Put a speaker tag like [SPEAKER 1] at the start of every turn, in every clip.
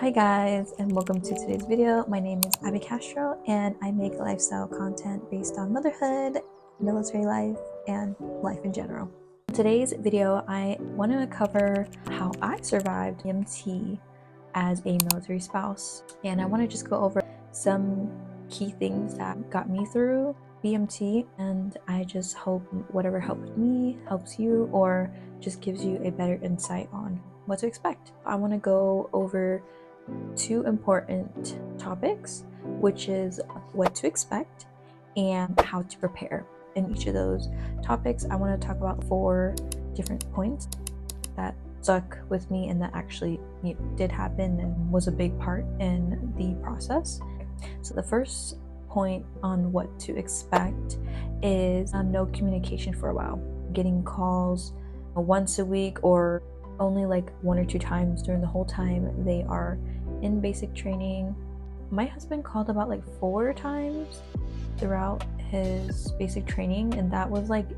[SPEAKER 1] Hi guys, and welcome to today's video. My name is Abby Castro and I make lifestyle content based on motherhood, military life, and life in general. In today's video, I want to cover how I survived BMT as a military spouse, and I want to just go over some key things that got me through BMT, and I just hope whatever helped me helps you or just gives you a better insight on what to expect. I want to go over two important topics, which is what to expect and how to prepare. In each of those topics, I want to talk about 4 different points that stuck with me and that actually did happen and was a big part in the process. So the first point on what to expect is no communication for a while. Getting calls once a week or only like 1 or 2 times during the whole time they are in basic training. My husband called about like 4 times throughout his basic training, and that was like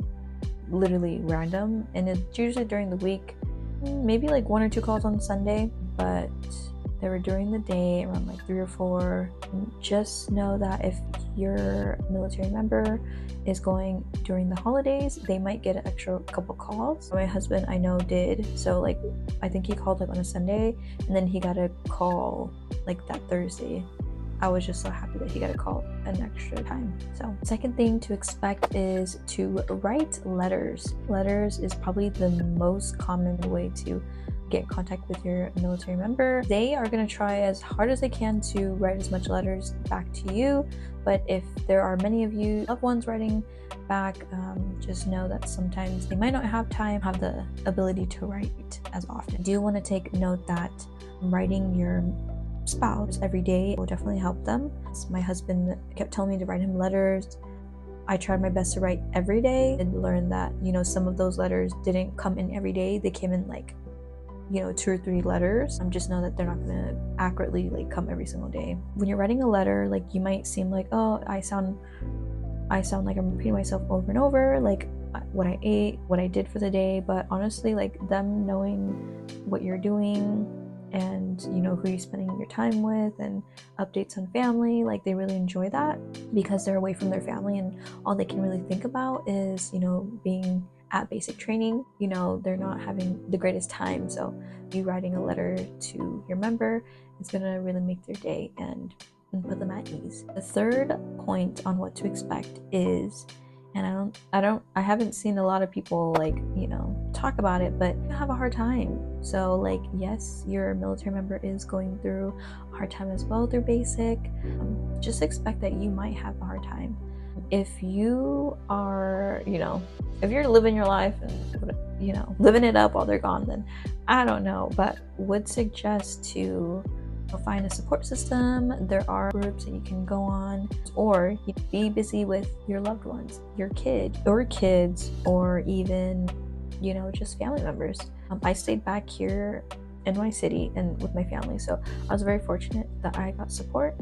[SPEAKER 1] literally random, and it's usually during the week, maybe like 1 or 2 calls on Sunday, but they were during the day around like 3 or 4. And just know that if your military member is going during the holidays, they might get an extra couple calls. My husband, I know, did. So like I think he called like on a Sunday, and then he got a call like that Thursday. I was just so happy that he got a call an extra time. So second thing to expect is to write letters. Letters is probably the most common way to get in contact with your military member. They are going to try as hard as they can to write as much letters back to you, but if there are many of you loved ones writing back, just know that sometimes they might not have the ability to write as often. I do want to take note that writing your spouse every day will definitely help them. My husband kept telling me to write him letters. I tried my best to write every day and learned that some of those letters didn't come in every day. They came in like 2 or 3 letters. Just know that they're not going to accurately like come every single day. When you're writing a letter, like you might seem like, oh, I sound like I'm repeating myself over and over, like what I ate, what I did for the day. But honestly, like them knowing what you're doing and who you're spending your time with and updates on family, like they really enjoy that because they're away from their family and all they can really think about is being at basic training. They're not having the greatest time, so you writing a letter to your member is gonna really make their day and put them at ease. The third point on what to expect is, and I haven't seen a lot of people like talk about it, but you have a hard time. So like, yes, your military member is going through a hard time as well through basic. Just expect that you might have a hard time. If you are, if you're living your life and living it up while they're gone, then I don't know, but would suggest to find a support system. There are groups that you can go on, or you be busy with your loved ones, your kids, or even just family members. I stayed back here in my city and with my family, so I was very fortunate that I got support.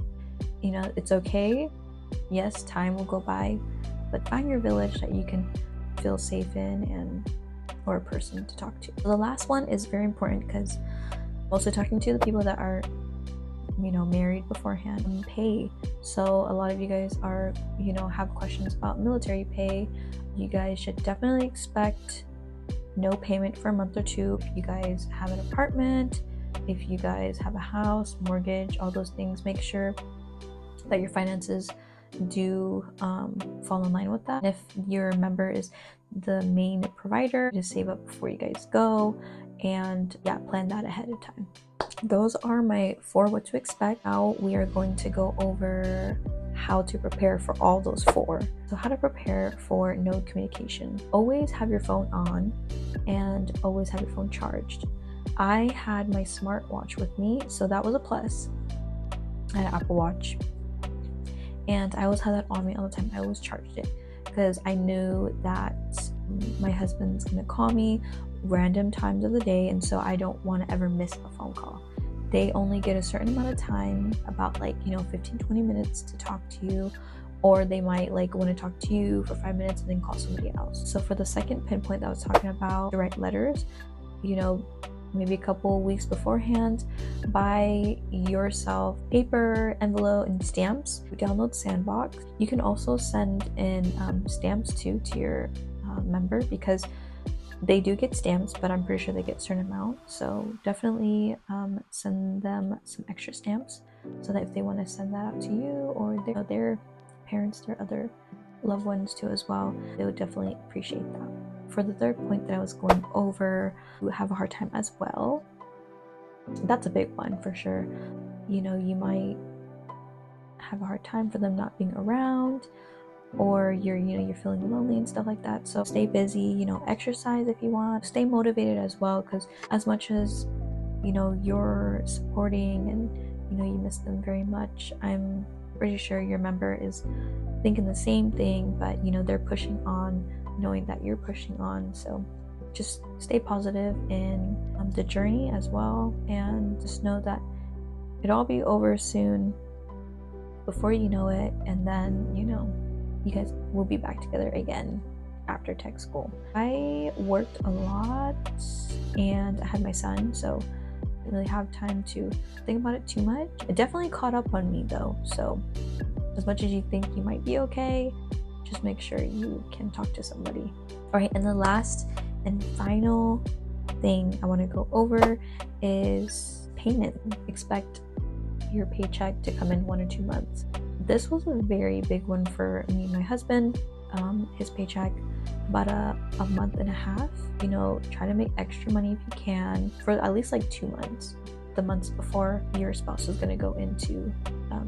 [SPEAKER 1] It's okay. Yes, time will go by, but find your village that you can feel safe in or a person to talk to. The last one is very important because also talking to the people that are married beforehand. Pay. So a lot of you guys are have questions about military pay. You guys should definitely expect no payment for a month or 2. If you guys have an apartment, if you guys have a house, mortgage, all those things, make sure that your finances do fall in line with that. If your member is the main provider, just save up before you guys go and plan that ahead of time. Those are my 4 what to expect. Now we are going to go over how to prepare for all those 4. So how to prepare for no communication. Always have your phone on and always have your phone charged. I had my smartwatch with me, so that was a plus. I had an Apple Watch and I always had that on me all the time. I always charged it because I knew that my husband's gonna call me random times of the day, and so I don't want to ever miss a phone call. They only get a certain amount of time, about 15-20 minutes to talk to you, or they might want to talk to you for 5 minutes and then call somebody else. So for the second pinpoint that I was talking about, to write letters, maybe a couple weeks beforehand, buy yourself paper, envelope, and stamps. Download Sandbox. You can also send in stamps too to your member, because they do get stamps, but I'm pretty sure they get a certain amount. So definitely send them some extra stamps, so that if they want to send that out to you or their parents, their other loved ones too as well, they would definitely appreciate that. For the third point that I was going over, who have a hard time as well, that's a big one for sure. You know, you might have a hard time for them not being around, or you're feeling lonely and stuff like that. So stay busy, exercise if you want, stay motivated as well, because as much as you're supporting and you miss them very much, I'm pretty sure your member is thinking the same thing, but they're pushing on, knowing that you're pushing on. So just stay positive in the journey as well, and just know that it'll all be over soon, before you know it, and then you guys will be back together again after tech school. I worked a lot and I had my son, so I didn't really have time to think about it too much. It definitely caught up on me though, so as much as you think you might be okay, just make sure you can talk to somebody. All right, and the last and final thing I want to go over is payment. Expect your paycheck to come in 1 or 2 months. This was a very big one for me and my husband. His paycheck about a month and a half. Try to make extra money if you can for at least like 2 months, the months before your spouse is going to go into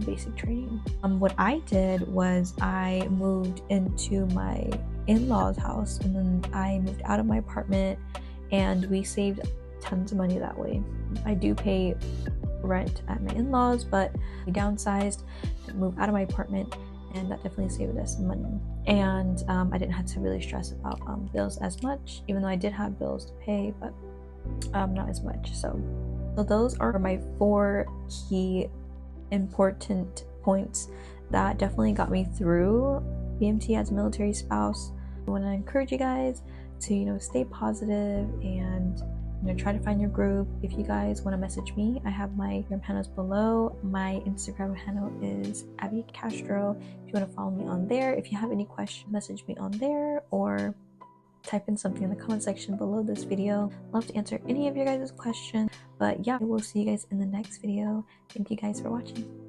[SPEAKER 1] basic training. What I did was I moved into my in-laws house, and then I moved out of my apartment, and we saved tons of money that way. I do pay rent at my in-laws, but we downsized and moved out of my apartment, and that definitely saved us some money. And I didn't have to really stress about bills as much, even though I did have bills to pay, but not as much. So those are my 4 key important points that definitely got me through BMT as a military spouse. I want to encourage you guys to stay positive and try to find your group. If you guys want to message me, I have my handles below. My Instagram handle is Abby Castro. If you want to follow me on there, if you have any questions, message me on there, or type in something in the comment section below this video. Love to answer any of your guys' questions. But yeah, I will see you guys in the next video. Thank you guys for watching.